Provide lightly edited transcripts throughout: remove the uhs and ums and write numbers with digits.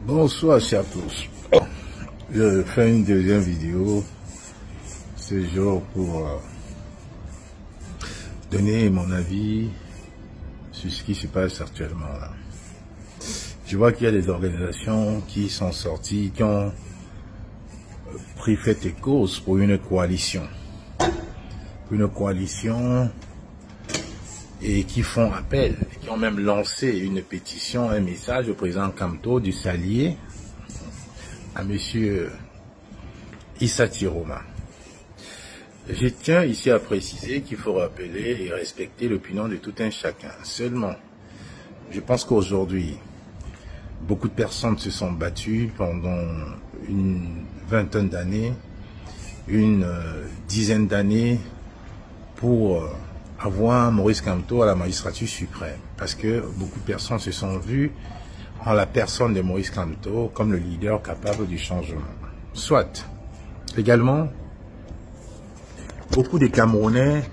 Bonsoir à tous. Je fais une deuxième vidéo ce jour pour donner mon avis sur ce qui se passe actuellement là. Je vois qu'il y a des organisations qui sont sorties, qui ont pris fait et cause pour une coalition. Et qui font appel, qui ont même lancé une pétition, un message au président Kamto de s'allier à monsieur Issa Tiroma. Je tiens ici à préciser qu'il faut rappeler et respecter l'opinion de tout un chacun. Seulement, je pense qu'aujourd'hui, beaucoup de personnes se sont battues pendant une vingtaine d'années, une dizaine d'années pour avoir Maurice Kamto à la magistrature suprême. Parce que beaucoup de personnes se sont vues en la personne de Maurice Kamto comme le leader capable du changement. Soit, également, beaucoup de Camerounais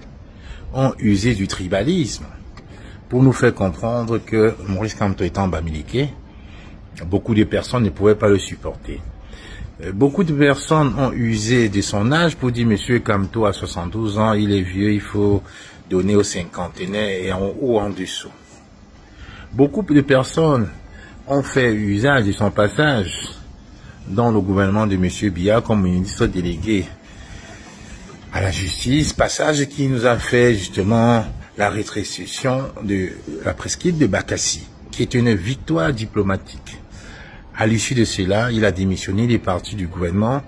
ont usé du tribalisme pour nous faire comprendre que Maurice Kamto étant bamiliqué, beaucoup de personnes ne pouvaient pas le supporter. Beaucoup de personnes ont usé de son âge pour dire monsieur Kamto a 72 ans, il est vieux, il faut donner aux cinquantenaires et en haut en dessous. Beaucoup de personnes ont fait usage de son passage dans le gouvernement de monsieur Biya comme ministre délégué à la justice, passage qui nous a fait justement la rétrocession de la presqu'île de Bakassi, qui est une victoire diplomatique. À l'issue de cela, il a démissionné des partis du gouvernement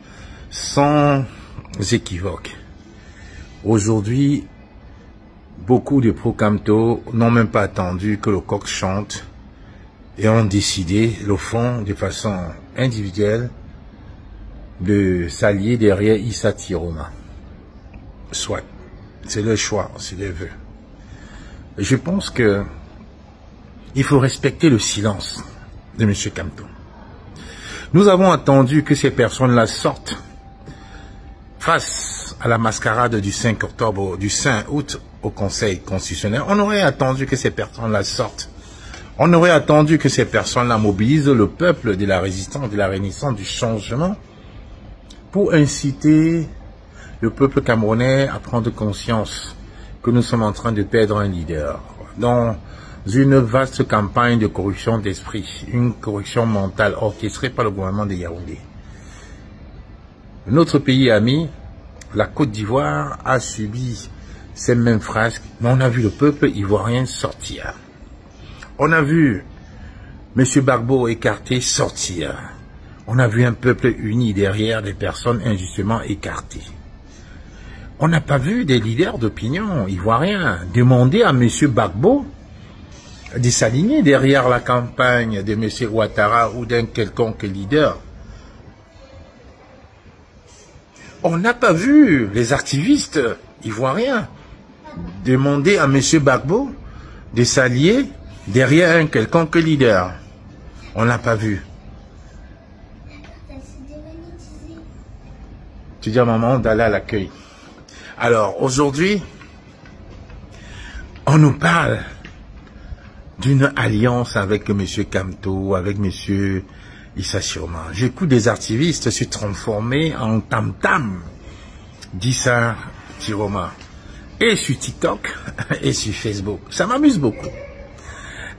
sans équivoque. Aujourd'hui, beaucoup de pro-Kamto n'ont même pas attendu que le coq chante et ont décidé, au fond, de façon individuelle, de s'allier derrière Issa Tiroma. Soit, c'est le choix, c'est le vœu. Je pense que il faut respecter le silence de M. Kamto. Nous avons attendu que ces personnes-là sortent face à la mascarade du 5 octobre, du 5 août au Conseil constitutionnel. On aurait attendu que ces personnes-là sortent. On aurait attendu que ces personnes-là mobilisent le peuple de la résistance, de la renaissance, du changement, pour inciter le peuple camerounais à prendre conscience que nous sommes en train de perdre un leader. Dans une vaste campagne de corruption d'esprit, une corruption mentale orchestrée par le gouvernement de Yaoundé. Notre pays ami, la Côte d'Ivoire, a subi ces mêmes phrases, mais on a vu le peuple ivoirien sortir. On a vu M. Gbagbo écarté sortir. On a vu un peuple uni derrière des personnes injustement écartées. On n'a pas vu des leaders d'opinion ivoiriens demander à M. Gbagbo de s'aligner derrière la campagne de M. Ouattara ou d'un quelconque leader. On n'a pas vu les activistes ivoiriens demander à M. Gbagbo de s'allier derrière un quelconque leader. On n'a pas vu. Tu dis à maman d'aller à l'accueil. Alors aujourd'hui, on nous parle d'une alliance avec M. Kamto, avec M. Issa Tiroma. J'écoute des activistes se transformer en tam-tam d'Issa Tiroma. Et sur TikTok et sur Facebook. Ça m'amuse beaucoup.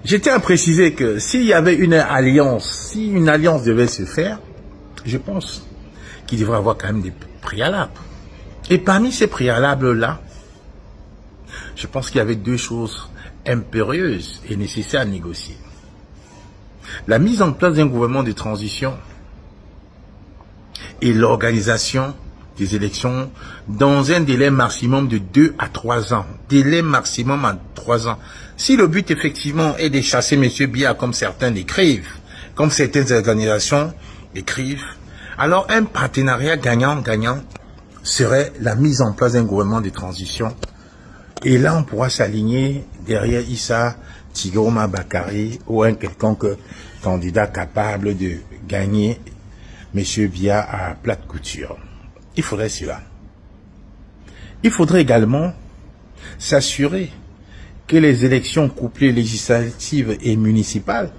Je tiens à préciser que s'il y avait une alliance, si une alliance devait se faire, je pense qu'il devrait y avoir quand même des préalables. Et parmi ces préalables-là, je pense qu'il y avait deux choses impérieuses et nécessaires à négocier. La mise en place d'un gouvernement de transition et l'organisation des élections dans un délai maximum de 2 à 3 ans. Délai maximum à 3 ans. Si le but effectivement est de chasser M. Biya comme certains l'écrivent, comme certaines organisations l'écrivent, alors un partenariat gagnant-gagnant serait la mise en place d'un gouvernement de transition. Et là, on pourra s'aligner derrière Issa Tiroma Bakari ou un quelconque candidat capable de gagner M. Biya à plate couture. Il faudrait cela. Il faudrait également s'assurer que les élections couplées législatives et municipales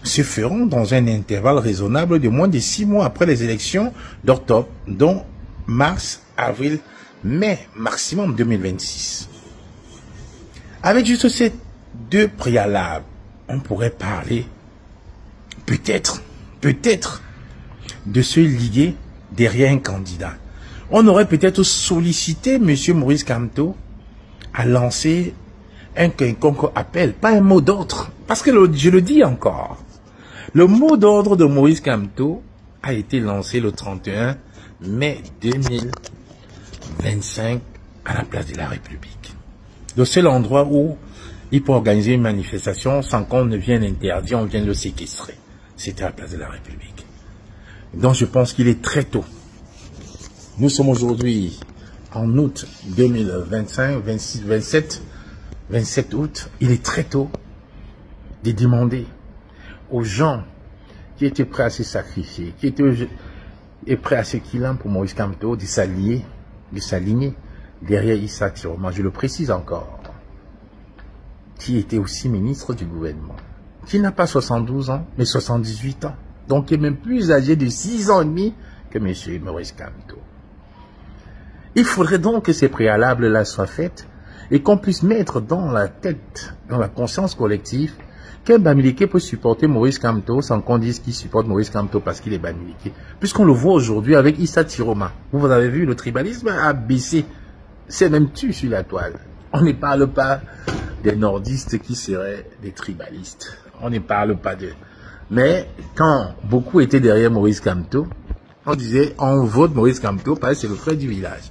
se feront dans un intervalle raisonnable de moins de 6 mois après les élections d'octobre, dont mars, avril, mai, maximum 2026. Avec juste ces 2 préalables, on pourrait parler peut-être de se lier derrière un candidat. On aurait peut-être sollicité M. Maurice Kamto à lancer un quelconque appel, pas un mot d'ordre, parce que je le dis encore, le mot d'ordre de Maurice Kamto a été lancé le 31 mai 2025 à la place de la République. Le seul endroit où il peut organiser une manifestation sans qu'on ne vienne l'interdire, on vient le séquestrer. C'était à la place de la République. Donc je pense qu'il est très tôt. Nous sommes aujourd'hui en août 2025, 27 août. Il est très tôt de demander aux gens qui étaient prêts à se sacrifier, qui étaient prêts à se killer pour Maurice Kamto, de s'aligner derrière Issa Tiroma. Je le précise encore, qui était aussi ministre du gouvernement, qui n'a pas 72 ans, mais 78 ans. Donc, il est même plus âgé de 6 ans et demi que M. Maurice Kamto. Il faudrait donc que ces préalables-là soient faits et qu'on puisse mettre dans la tête, dans la conscience collective, qu'un Bamileke peut supporter Maurice Kamto sans qu'on dise qu'il supporte Maurice Kamto parce qu'il est Bamileke. Puisqu'on le voit aujourd'hui avec Issa Tiroma. Vous avez vu, le tribalisme a baissé. C'est même tu sur la toile. On ne parle pas des nordistes qui seraient des tribalistes. On ne parle pas d'eux. Mais quand beaucoup étaient derrière Maurice Kamto, on disait on vote Maurice Kamto parce que c'est le frère du village.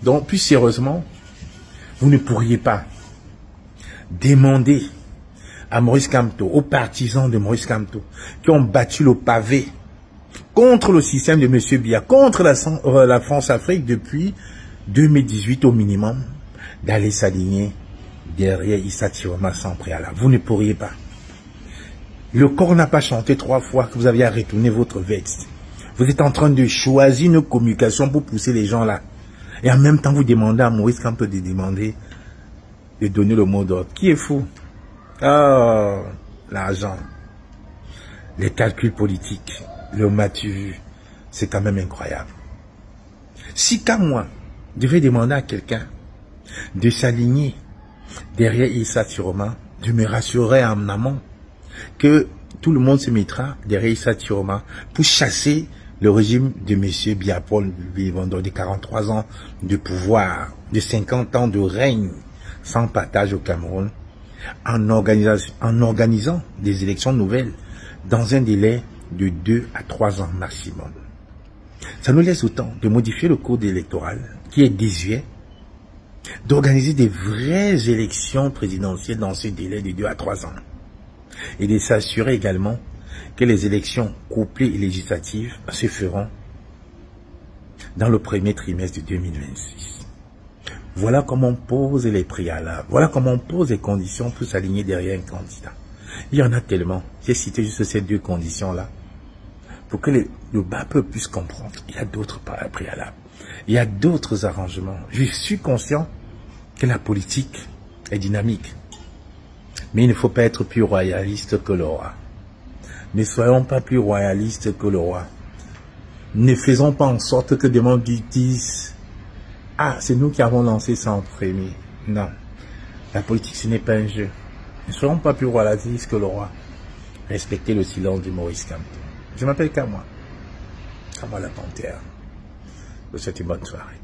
Donc plus sérieusement, vous ne pourriez pas demander à Maurice Kamto, aux partisans de Maurice Kamto, qui ont battu le pavé contre le système de M. Biya, contre la France-Afrique depuis 2018 au minimum, d'aller s'aligner derrière Issa Tiroma sans préalable. Vous ne pourriez pas. Le corps n'a pas chanté 3 fois que vous aviez à retourner votre veste. Vous êtes en train de choisir une communication pour pousser les gens là. Et en même temps, vous demandez à Maurice Kamto de donner le mot d'ordre. Qui est fou? Oh, l'argent, les calculs politiques, le matu, c'est quand même incroyable. Si quand moi, je devais demander à quelqu'un de s'aligner derrière Issa Tiroma, je me rassurerais en amont que tout le monde se mettra derrière Issa Tiroma pour chasser le régime de M. Biya Paul Bibondoh, de 43 ans de pouvoir, de 50 ans de règne sans partage au Cameroun, en organisant des élections nouvelles dans un délai de 2 à 3 ans maximum. Ça nous laisse autant de modifier le code électoral qui est désuet, d'organiser des vraies élections présidentielles dans ce délai de 2 à 3 ans et de s'assurer également que les élections couplées et législatives se feront dans le premier trimestre de 2026. Voilà comment on pose les préalables. Voilà comment on pose les conditions pour s'aligner derrière un candidat. Il y en a tellement. J'ai cité juste ces 2 conditions-là. Pour que le bas peuple puisse comprendre. Il y a d'autres préalables. Il y a d'autres arrangements. Je suis conscient que la politique est dynamique. Mais il ne faut pas être plus royaliste que le roi. Ne soyons pas plus royalistes que le roi. Ne faisons pas en sorte que des gens disent « Ah, c'est nous qui avons lancé ça en premier. » Non. La politique, ce n'est pas un jeu. Ne soyons pas plus royalistes que le roi. Respectez le silence de Maurice Kamto. Je m'appelle Kamwa. Kamwa la Panthère. Je vous souhaite une bonne soirée.